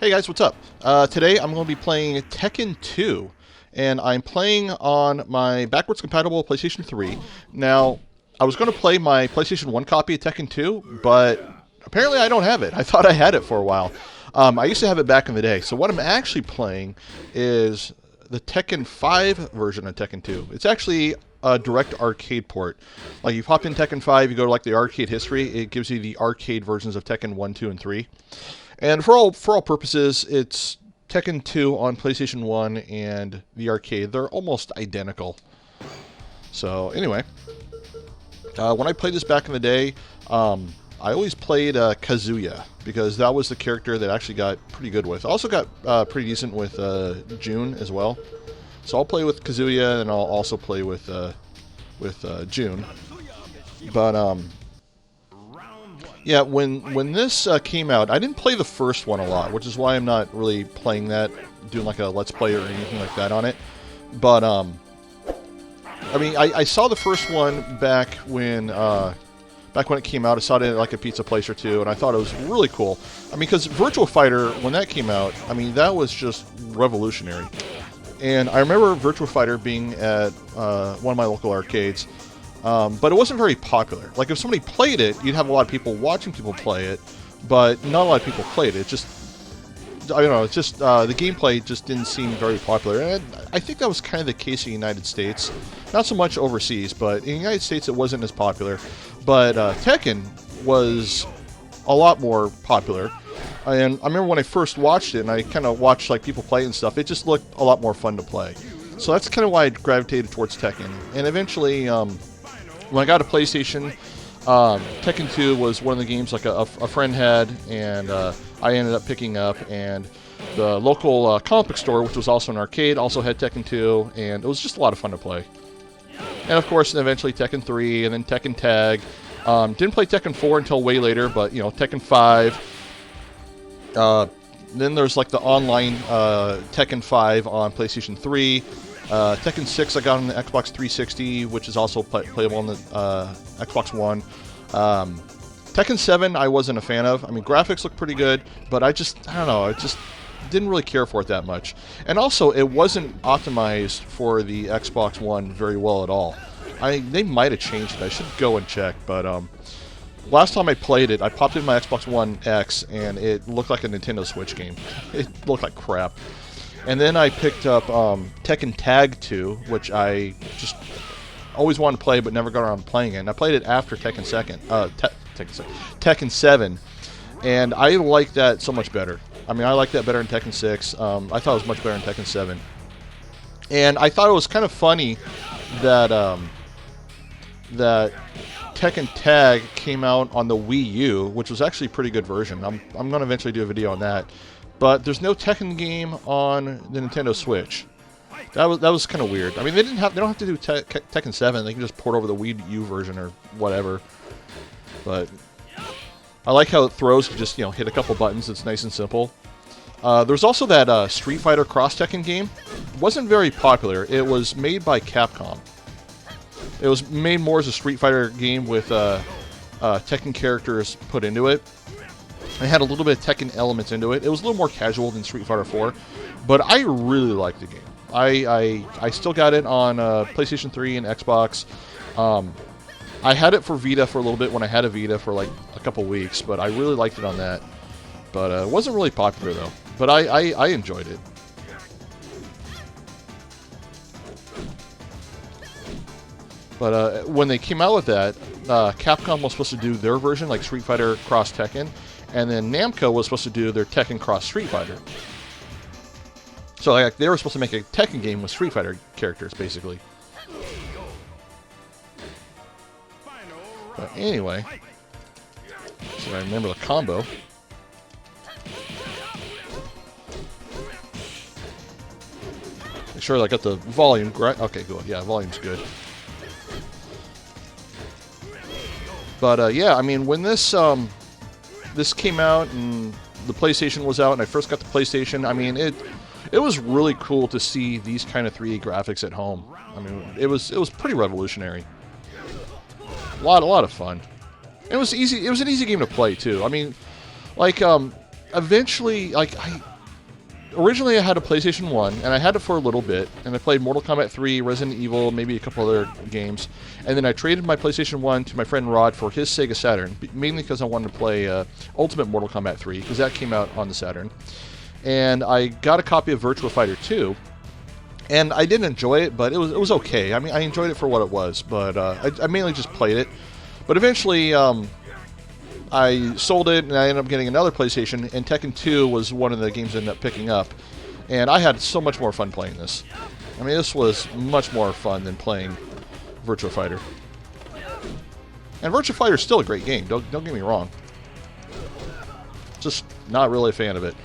Hey guys, what's up? Today I'm going to be playing Tekken 2, and I'm playing on my backwards compatible PlayStation 3. Now, I was going to play my PlayStation 1 copy of Tekken 2, but apparently I don't have it. I thought I had it for a while. I used to have it back in the day. So what I'm actually playing is the Tekken 5 version of Tekken 2. It's actually a direct arcade port. Like, you pop in Tekken 5, you go to like the arcade history, it gives you the arcade versions of Tekken 1, 2, and 3. And for all purposes, it's Tekken 2 on PlayStation 1 and the arcade. They're almost identical. So anyway, when I played this back in the day, I always played Kazuya, because that was the character that I actually got pretty good with. I also got pretty decent with June as well. So I'll play with Kazuya, and I'll also play with June. But yeah, when this came out, I didn't play the first one a lot, which is why I'm not really playing that, doing like a Let's Play or anything like that on it. But I mean, I saw the first one back when it came out. I saw it at like a pizza place or two, and I thought it was really cool. I mean, because Virtua Fighter, when that came out, I mean, that was just revolutionary. And I remember Virtua Fighter being at one of my local arcades. But it wasn't very popular. Like, if somebody played it, you'd have a lot of people watching people play it, but not a lot of people played it. It just, I don't know, it's just, the gameplay just didn't seem very popular. And I think that was kind of the case in the United States. Not so much overseas, but in the United States it wasn't as popular. But Tekken was a lot more popular. And I remember when I first watched it, and I kind of watched like people play and stuff, it just looked a lot more fun to play. So that's kind of why I gravitated towards Tekken. And eventually, when I got a PlayStation, Tekken 2 was one of the games like a friend had, and I ended up picking up. And the local comic book store, which was also an arcade, also had Tekken 2, and it was just a lot of fun to play. And of course, eventually Tekken 3, and then Tekken Tag. Didn't play Tekken 4 until way later, but you know, Tekken 5. Then there's like the online Tekken 5 on PlayStation 3. Tekken 6 I got on the Xbox 360, which is also playable on the Xbox One. Tekken 7 I wasn't a fan of. I mean, graphics look pretty good, but I don't know, I just didn't really care for it that much. And also, it wasn't optimized for the Xbox One very well at all. They might have changed it. I should go and check, but last time I played it, I popped in my Xbox One X, and it looked like a Nintendo Switch game. It looked like crap. And then I picked up Tekken Tag 2, which I just always wanted to play but never got around to playing it. And I played it after Tekken 7, and I like that so much better. I mean, I like that better in Tekken 6. I thought it was much better in Tekken 7. And I thought it was kind of funny that that Tekken Tag came out on the Wii U, which was actually a pretty good version. I'm going to eventually do a video on that. But there's no Tekken game on the Nintendo Switch. That was kind of weird. I mean, they don't have to do Tekken 7. They can just port over the Wii U version or whatever. But I like how it throws. You just, you know, hit a couple buttons. It's nice and simple. There's also that Street Fighter Cross Tekken game. It wasn't very popular. It was made by Capcom. It was made more as a Street Fighter game with Tekken characters put into it. It had a little bit of Tekken elements into it. It was a little more casual than Street Fighter 4, but I really liked the game. I still got it on PlayStation 3 and Xbox. I had it for Vita for a little bit when I had a Vita for like a couple weeks, but I really liked it on that. But it wasn't really popular though. But I enjoyed it. But when they came out with that, Capcom was supposed to do their version, like Street Fighter Cross Tekken. And then Namco was supposed to do their Tekken Cross Street Fighter. So like, they were supposed to make a Tekken game with Street Fighter characters, basically. But anyway, so I remember the combo. Make sure I got the volume right. Okay, good. Yeah, volume's good. But yeah, I mean, when this came out and the PlayStation was out, and I first got the PlayStation, I mean, it was really cool to see these kind of 3D graphics at home. I mean, it was pretty revolutionary. A lot of fun. It was easy. It was an easy game to play too. I mean, like eventually, like originally I had a PlayStation 1, and I had it for a little bit, and I played Mortal Kombat 3, Resident Evil, maybe a couple other games, and then I traded my PlayStation 1 to my friend Rod for his Sega Saturn, mainly because I wanted to play Ultimate Mortal Kombat 3, because that came out on the Saturn. And I got a copy of Virtua Fighter 2, and I didn't enjoy it, but it was okay. I mean, I enjoyed it for what it was, but I mainly just played it. But eventually, I sold it, and I ended up getting another PlayStation, and Tekken 2 was one of the games I ended up picking up. And I had so much more fun playing this. I mean, this was much more fun than playing Virtua Fighter. And Virtua Fighter is still a great game, don't get me wrong. Just not really a fan of it.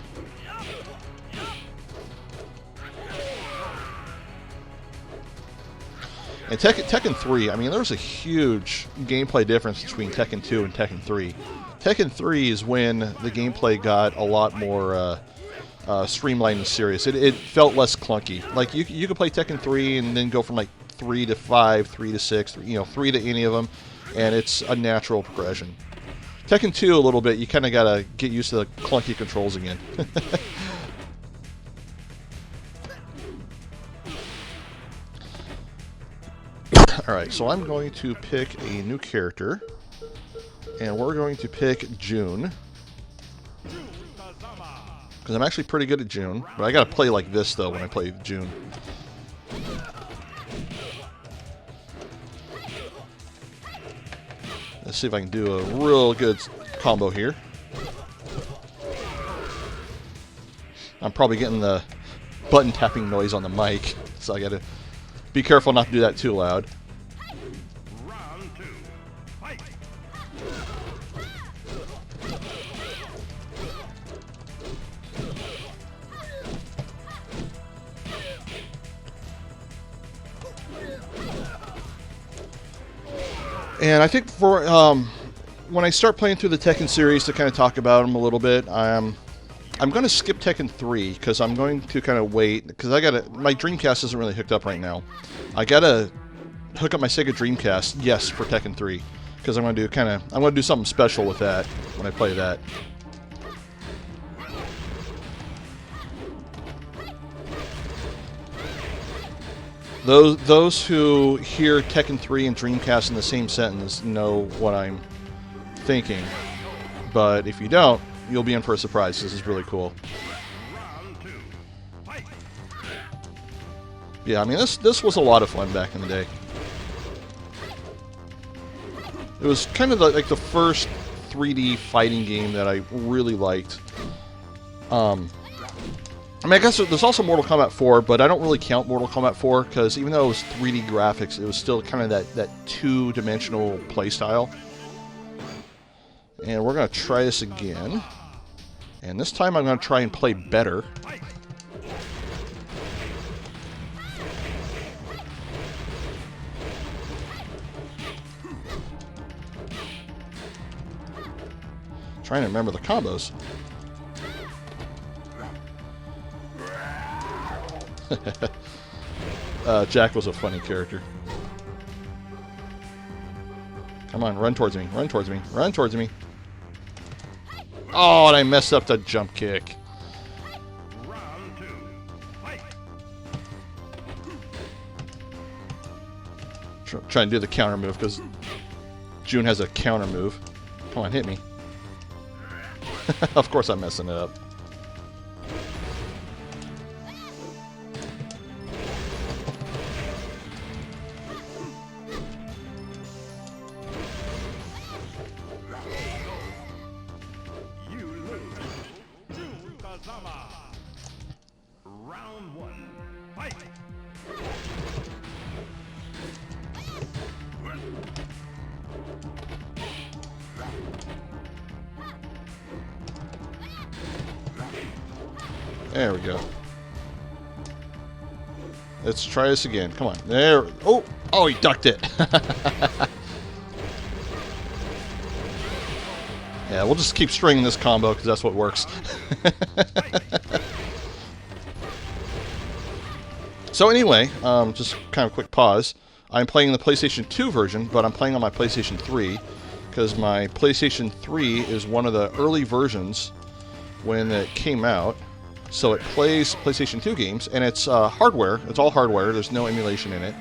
And Tekken 3, I mean, there's a huge gameplay difference between Tekken 2 and Tekken 3. Tekken 3 is when the gameplay got a lot more streamlined and serious. It felt less clunky. Like, you could play Tekken 3 and then go from, like, 3 to 5, 3 to 6, 3 to any of them, and it's a natural progression. Tekken 2, a little bit, you kind of got to get used to the clunky controls again. Alright, so I'm going to pick a new character, and we're going to pick June, because I'm actually pretty good at June, but I gotta play like this though when I play June. Let's see if I can do a real good combo here. I'm probably getting the button tapping noise on the mic, so I gotta be careful not to do that too loud. And I think for when I start playing through the Tekken series to kind of talk about them a little bit, I'm going to skip Tekken 3 because I'm going to kind of wait because my Dreamcast isn't really hooked up right now. I gotta hook up my Sega Dreamcast, yes, for Tekken 3 because I'm going to do something special with that when I play that. Those who hear Tekken 3 and Dreamcast in the same sentence know what I'm thinking. But if you don't, you'll be in for a surprise. This is really cool. Yeah, I mean, this was a lot of fun back in the day. It was kind of like the first 3D fighting game that I really liked. I mean, I guess there's also Mortal Kombat 4, but I don't really count Mortal Kombat 4 because even though it was 3D graphics, it was still kind of that two-dimensional playstyle. And we're going to try this again. And this time I'm going to try and play better. Trying to remember the combos. Jack was a funny character. Come on, run towards me, run towards me, run towards me. Oh, and I messed up the jump kick. Trying to do the counter move because June has a counter move. Come on, hit me. Of course I'm messing it up. Round one, fight! There we go. Let's try this again. Come on. There. Oh! Oh, he ducked it. Yeah, we'll just keep stringing this combo because that's what works. So anyway, just kind of a quick pause. I'm playing the PlayStation 2 version, but I'm playing on my PlayStation 3 because my PlayStation 3 is one of the early versions when it came out. So it plays PlayStation 2 games, and it's hardware. It's all hardware. There's no emulation in it.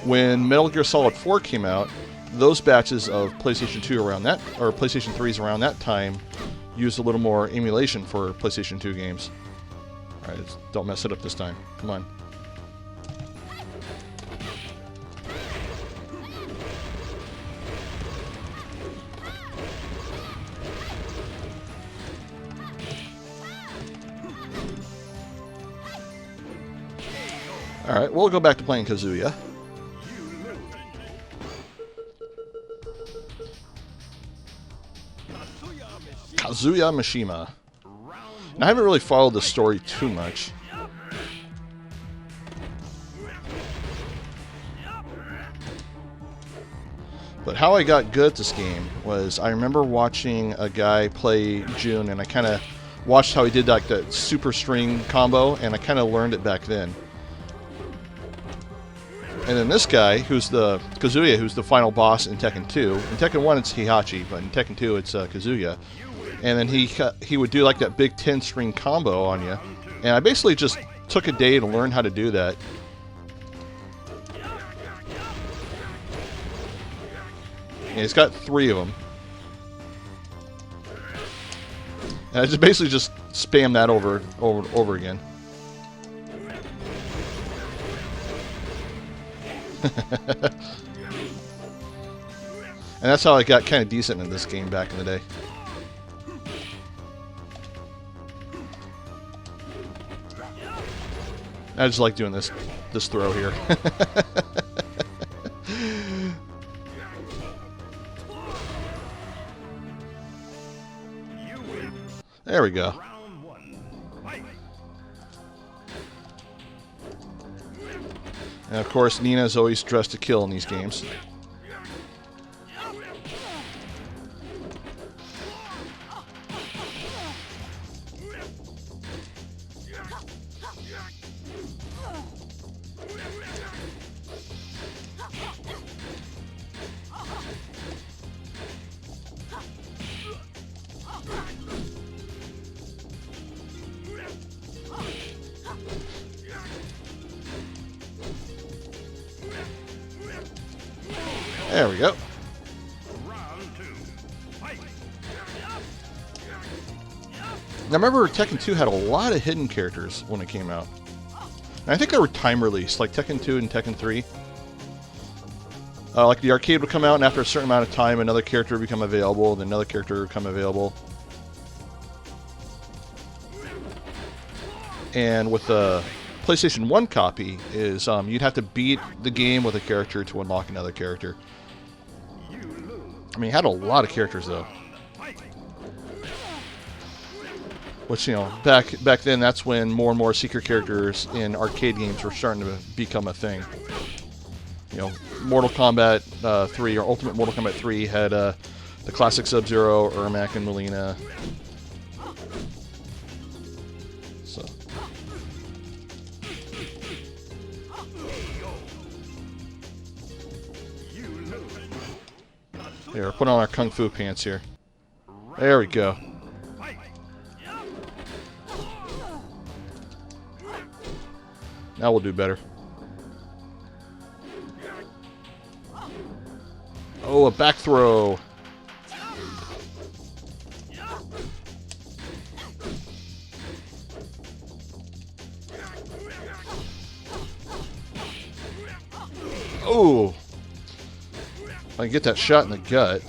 When Metal Gear Solid 4 came out, those batches of PlayStation 2 around that, or PlayStation 3s around that time, used a little more emulation for PlayStation 2 games. Alright, don't mess it up this time. Come on. Alright, we'll go back to playing Kazuya. Kazuya Mishima. Now, I haven't really followed the story too much. But how I got good at this game was I remember watching a guy play Jun, and I kind of watched how he did like that super string combo, and I kind of learned it back then. And then this guy, who's the Kazuya, who's the final boss in Tekken 2. In Tekken 1, it's Heihachi, but in Tekken 2, it's Kazuya. And then he would do like that big 10-string combo on you. And I basically just took a day to learn how to do that. And he's got 3 of them. And I just basically just spam that over again. And that's how I got kind of decent in this game back in the day. I just like doing this throw here. There we go. And of course, Nina's always dressed to kill in these games. There we go. Now remember, Tekken 2 had a lot of hidden characters when it came out. And I think they were time released, like Tekken 2 and Tekken 3. Like the arcade would come out, and after a certain amount of time, another character would become available, then another character would become available. And with the PlayStation 1 copy, is you'd have to beat the game with a character to unlock another character. I mean, it had a lot of characters, though. Which, you know, back then, that's when more and more secret characters in arcade games were starting to become a thing. You know, Mortal Kombat 3, or Ultimate Mortal Kombat 3, had the classic Sub-Zero, Ermac, and Mileena. So. Here, we're putting on our Kung Fu pants here. There we go. Now we'll do better. Oh, a back throw. Oh. I can get that shot in the gut.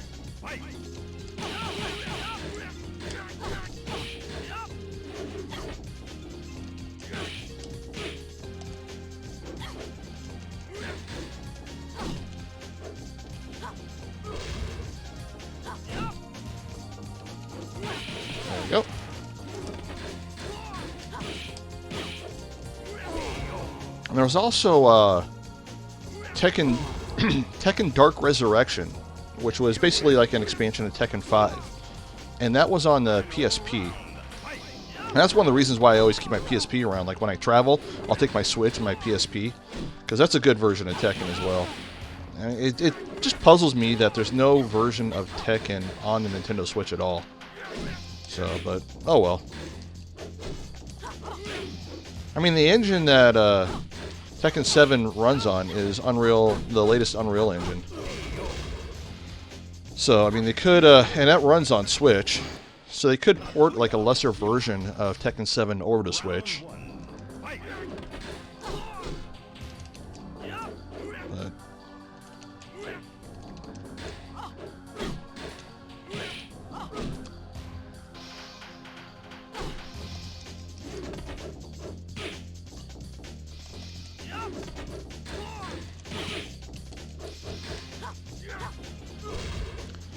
There we go. And there was also Tekken Tekken Dark Resurrection, which was basically like an expansion of Tekken 5. And that was on the PSP. And that's one of the reasons why I always keep my PSP around. Like when I travel, I'll take my Switch and my PSP, because that's a good version of Tekken as well. And it just puzzles me that there's no version of Tekken on the Nintendo Switch at all. So, but, oh well. I mean, the engine that Tekken 7 runs on is Unreal, the latest Unreal engine. So, I mean, they could, and that runs on Switch, so they could port like a lesser version of Tekken 7 over to Switch.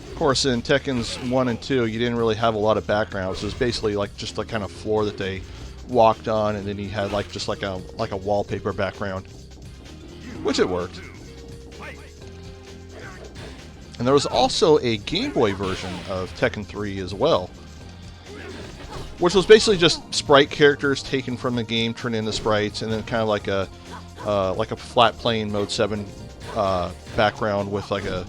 Of course, in Tekken's 1 and 2, you didn't really have a lot of backgrounds. It was basically like just the kind of floor that they walked on, and then you had like just like a wallpaper background, which it worked. And there was also a Game Boy version of Tekken 3 as well, which was basically just sprite characters taken from the game, turned into sprites, and then kind of like a flat plane Mode 7 background with like a,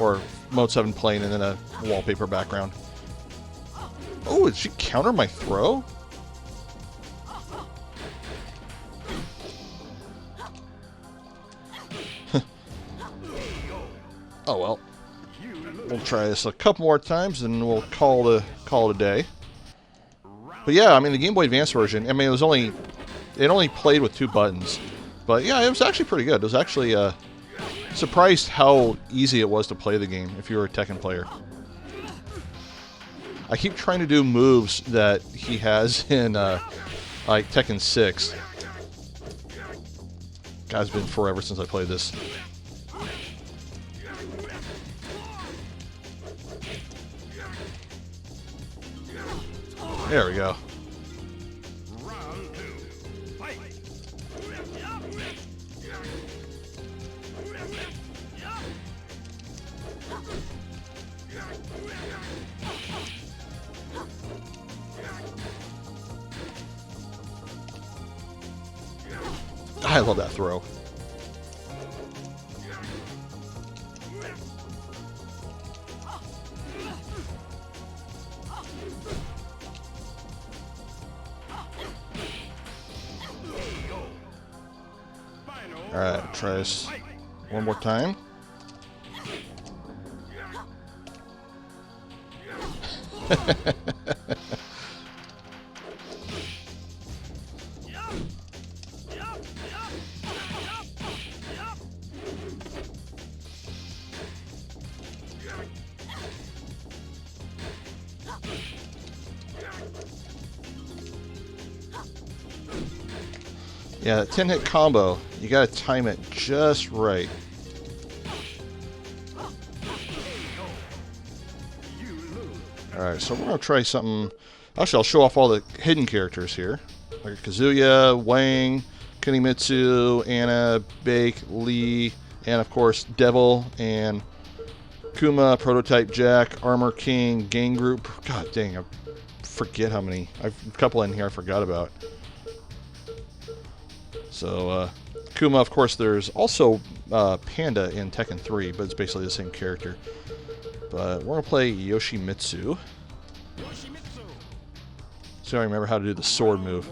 or Mode 7 plane and then a wallpaper background. Oh, did she counter my throw? Oh well. We'll try this a couple more times and we'll call it a day. But yeah, I mean the Game Boy Advance version, I mean it only played with 2 buttons. But yeah, it was actually pretty good. It was actually surprised how easy it was to play the game if you were a Tekken player. I keep trying to do moves that he has in like Tekken 6. God, it's been forever since I played this. There we go. I love that throw. Alright, try this one more time. Yeah, that 10-hit combo, you gotta time it just right. Alright, so we're gonna try something. Actually, I'll show off all the hidden characters here. Like Kazuya, Wang, Kunimitsu, Anna, Bake, Lee, and of course Devil, and Kuma, Prototype Jack, Armor King, Gang Group. God dang, I forget how many. I've a couple in here I forgot about. So, Kuma, of course, there's also Panda in Tekken 3, but it's basically the same character. But we're going to play Yoshimitsu. So I remember how to do the sword move.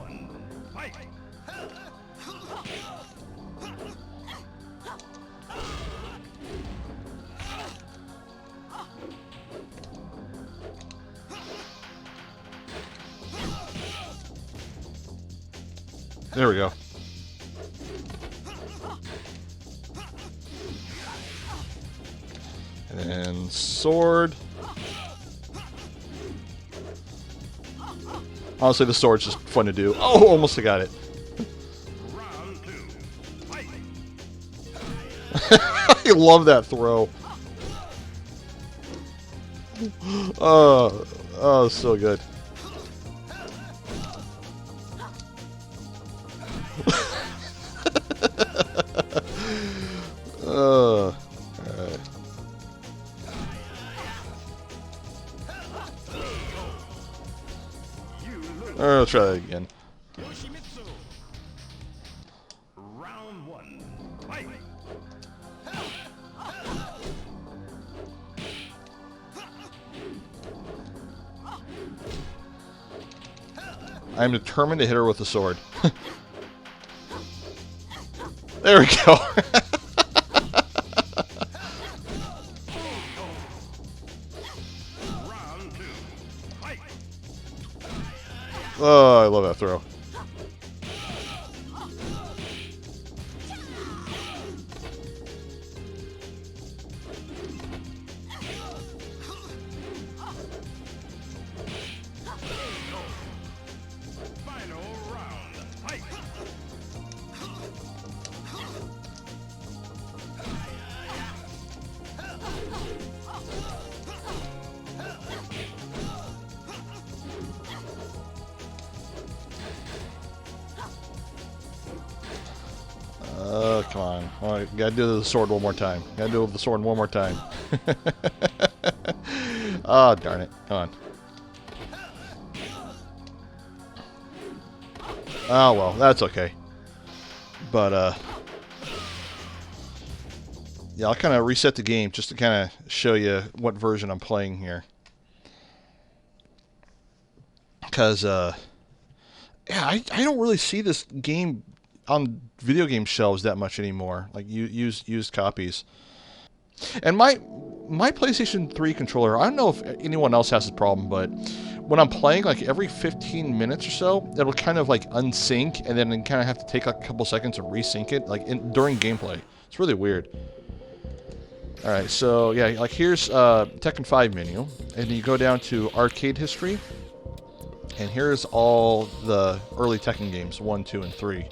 There we go. And sword. Honestly, the sword's just fun to do. Oh, almost got it. I love that throw. Oh, so good. Alright. I'll try that again. Round 1. Fight. I'm determined to hit her with the sword. There we go. Round 2. Fight. Oh, I love that throw. Final round. Fight. Oh, come on. All right, gotta do the sword one more time. Gotta do the sword one more time. Oh, darn it. Come on. Oh, well, that's okay. But, yeah, I'll kind of reset the game just to kind of show you what version I'm playing here. Because, yeah, I don't really see this game on video game shelves that much anymore. Like, used copies. And my PlayStation 3 controller, I don't know if anyone else has this problem, but when I'm playing, like every 15 minutes or so, it'll kind of like unsync, and then kind of have to take like a couple seconds to resync it, like during gameplay. It's really weird. All right, so yeah, like here's Tekken 5 menu, and you go down to arcade history, and here's all the early Tekken games, 1, 2, and 3.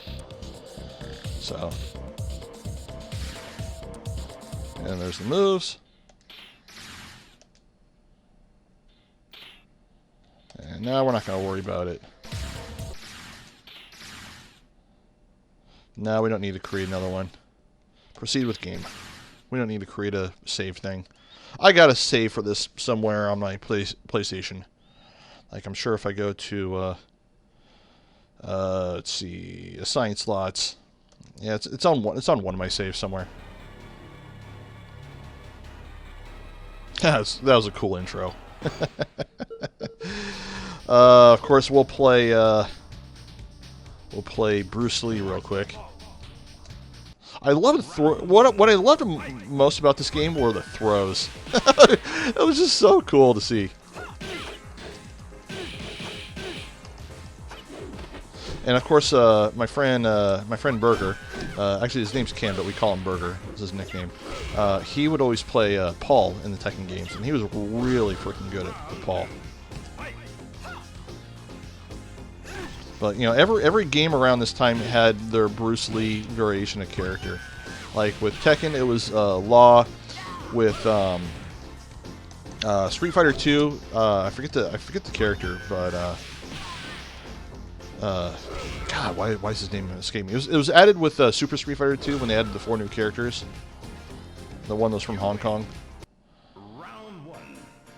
So. And there's the moves. And now we're not going to worry about it. Now we don't need to create another one. Proceed with game. We don't need to create a save thing. I got a save for this somewhere on my PlayStation. Like I'm sure if I go to, let's see, assign slots. Yeah, it's on one of my saves somewhere. That was a cool intro. Of course, we'll play Bruce Lee real quick. I love what I loved most about this game were the throws. It was just so cool to see. And of course, my friend Burger, actually his name's Ken, but we call him Burger. Is his nickname. He would always play Paul in the Tekken games, and he was really freaking good at Paul. But you know, every game around this time had their Bruce Lee variation of character. Like with Tekken, it was Law. With Street Fighter 2, I forget the character, but God, why is his name escaping me? It was added with Super Street Fighter 2 when they added the 4 new characters. The one that was from Hong Kong. Round 1.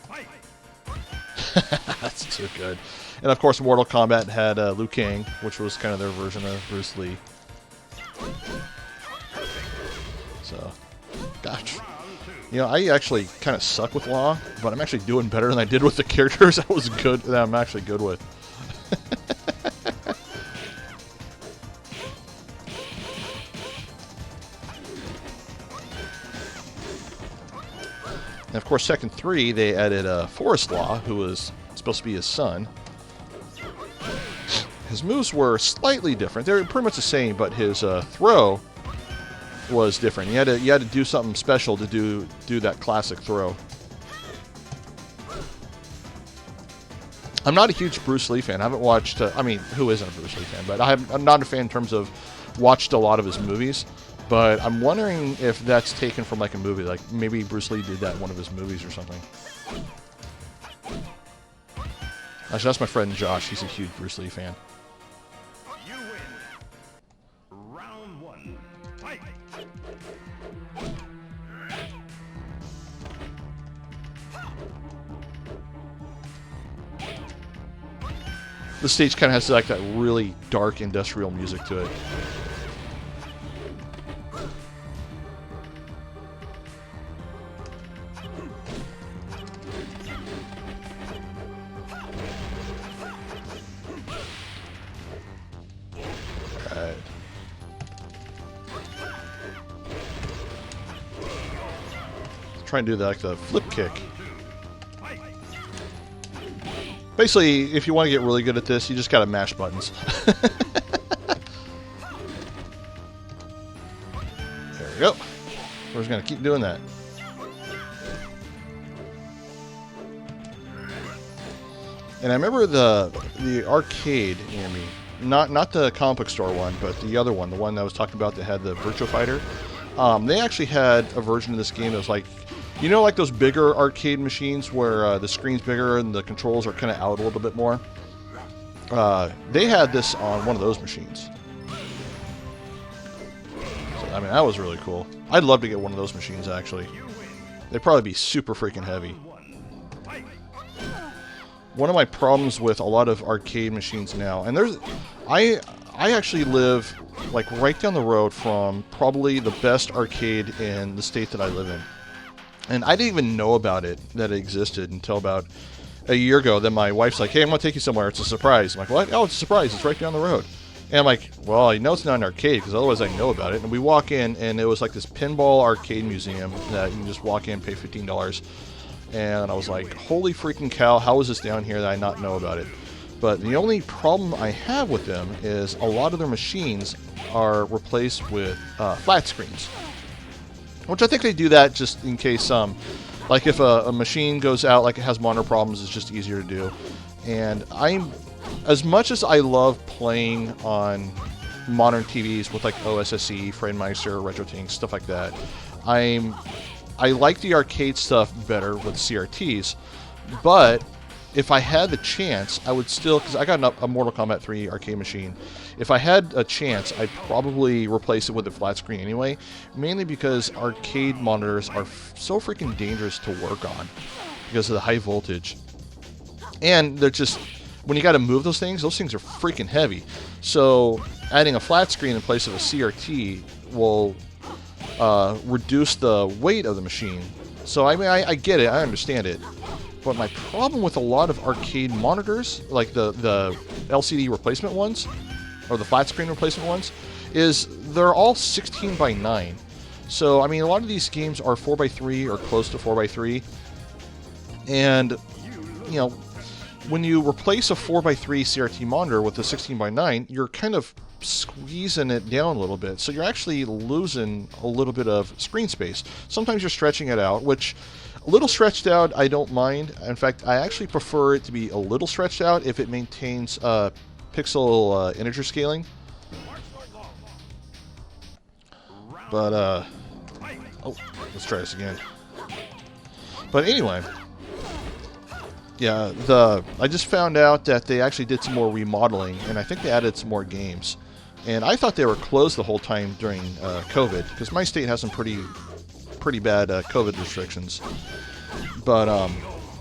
Fight. That's too good. And of course, Mortal Kombat had Liu Kang, which was kind of their version of Bruce Lee. So, gosh. You know, I actually kind of suck with Law, but I'm actually doing better than I did with the characters that I'm actually good with. And of course, Tekken 3, they added Forest Law, who was supposed to be his son. His moves were slightly different. They were pretty much the same, but his throw was different. You had to do something special to do that classic throw. I'm not a huge Bruce Lee fan. I haven't watched. I mean, who isn't a Bruce Lee fan? But I'm not a fan in terms of watched a lot of his movies. But I'm wondering if that's taken from like a movie. Like maybe Bruce Lee did that in one of his movies or something. Actually, that's my friend Josh. He's a huge Bruce Lee fan. You win. Round 1. Fight. The stage kind of has like that really dark industrial music to it. try and do like the flip kick. Basically, if you want to get really good at this, you just gotta mash buttons. There we go. We're just gonna keep doing that. And I remember the arcade near me, not the comic book store one, but the other one, the one that I was talking about that had the Virtua Fighter. They actually had a version of this game that was like, you know, like those bigger arcade machines where the screen's bigger and the controls are kind of out a little bit more. They had this on one of those machines. So, I mean, that was really cool. I'd love to get one of those machines, actually. They'd probably be super freaking heavy. One of my problems with a lot of arcade machines now, and I actually live like right down the road from probably the best arcade in the state that I live in. And I didn't even know about it, that it existed, until about a year ago. Then my wife's like, hey, I'm going to take you somewhere. It's a surprise. I'm like, what? Oh, it's a surprise. It's right down the road. And I'm like, well, I know it's not an arcade, because otherwise I know about it. And we walk in, and it was like this pinball arcade museum that you can just walk in, pay $15. And I was like, holy freaking cow, how is this down here that I not know about it? But the only problem I have with them is a lot of their machines are replaced with flat screens. Which I think they do that just in case, like if a machine goes out, like it has monitor problems, it's just easier to do. And as much as I love playing on modern TVs with like OSSE, FrameMeister, RetroTink, stuff like that, I like the arcade stuff better with CRTs, but if I had the chance, I would still, because I got a Mortal Kombat 3 arcade machine. If I had a chance, I'd probably replace it with a flat screen anyway, mainly because arcade monitors are so freaking dangerous to work on because of the high voltage. And they're just, when you got to move those things are freaking heavy. So adding a flat screen in place of a CRT will reduce the weight of the machine. So I mean, I get it, I understand it. But my problem with a lot of arcade monitors, like the LCD replacement ones, or the flat screen replacement ones, is they're all 16 by 9. So, I mean, a lot of these games are 4 by 3 or close to 4 by 3. And, you know, when you replace a 4 by 3 CRT monitor with a 16 by 9, you're kind of squeezing it down a little bit. So you're actually losing a little bit of screen space. Sometimes you're stretching it out, which a little stretched out I don't mind. In fact, I actually prefer it to be a little stretched out if it maintains pixel integer scaling. But oh, let's try this again. But anyway, yeah, I just found out that they actually did some more remodeling, and I think they added some more games. And I thought they were closed the whole time during COVID, because my state has some pretty bad COVID restrictions. But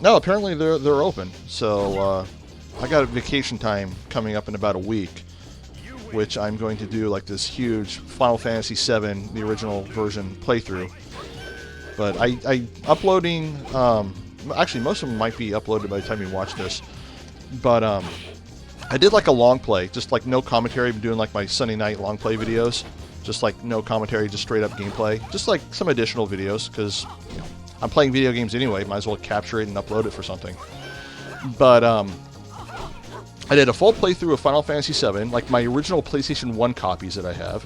no, apparently they're open. So I got a vacation time coming up in about a week, which I'm going to do like this huge Final Fantasy VII, the original version playthrough. But I uploading. Actually, most of them might be uploaded by the time you watch this. But I did like a long play, just like no commentary. I'm doing like my Sunday night long play videos, just like no commentary, just straight up gameplay, just like some additional videos, because you know, I'm playing video games anyway. Might as well capture it and upload it for something. But I did a full playthrough of Final Fantasy VII, like my original PlayStation 1 copies that I have,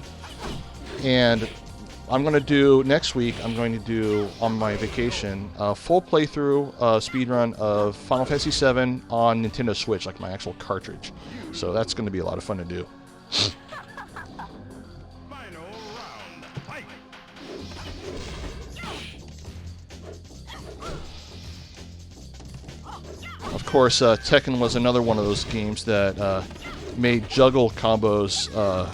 and I'm going to do, next week, I'm going to do, on my vacation, a full playthrough, speedrun of Final Fantasy VII on Nintendo Switch, like my actual cartridge. So that's going to be a lot of fun to do. Final round. Fight. Of course, Tekken was another one of those games that made juggle combos a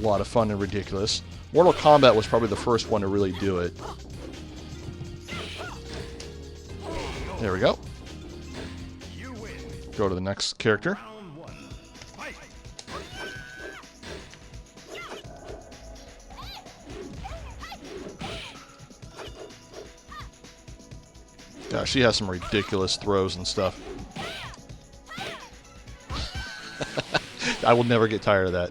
lot of fun and ridiculous. Mortal Kombat was probably the first one to really do it. There we go. Go to the next character. Yeah, she has some ridiculous throws and stuff. I will never get tired of that.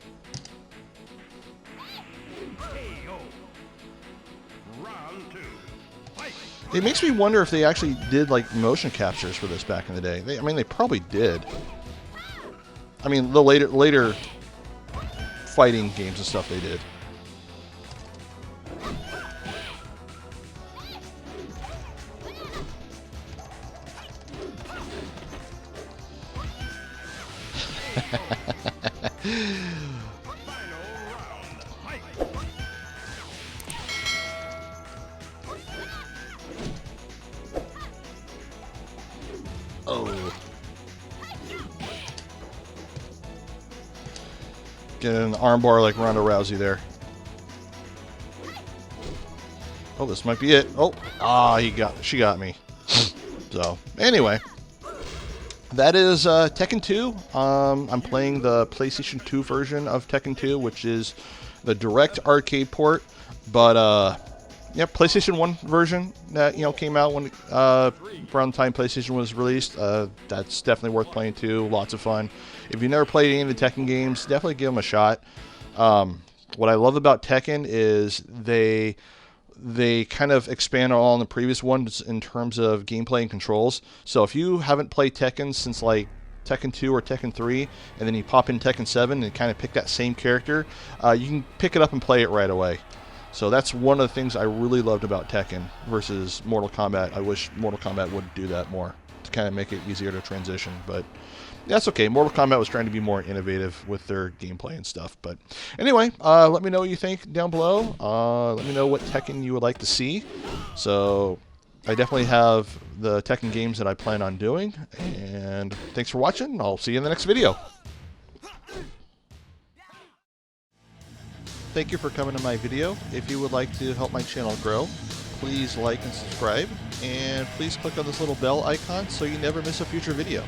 It makes me wonder if they actually did like motion captures for this back in the day. I mean, they probably did. I mean, the later fighting games and stuff they did. Oh. Get an armbar like Ronda Rousey there. Oh, this might be it. Oh, she got me. So, anyway. That is Tekken 2. I'm playing the PlayStation 2 version of Tekken 2, which is the direct arcade port. But, yeah, PlayStation 1 version that, came out when around the time PlayStation was released. That's definitely worth playing too. Lots of fun. If you've never played any of the Tekken games, definitely give them a shot. What I love about Tekken is they kind of expand on all the previous ones in terms of gameplay and controls. So if you haven't played Tekken since like Tekken 2 or Tekken 3, and then you pop in Tekken 7 and kind of pick that same character, you can pick it up and play it right away. So that's one of the things I really loved about Tekken versus Mortal Kombat. I wish Mortal Kombat would do that more to kind of make it easier to transition, but that's okay. Mortal Kombat was trying to be more innovative with their gameplay and stuff. But anyway, let me know what you think down below. Let me know what Tekken you would like to see. So I definitely have the Tekken games that I plan on doing. And thanks for watching. I'll see you in the next video. Thank you for coming to my video. If you would like to help my channel grow, please like and subscribe. And please click on this little bell icon so you never miss a future video.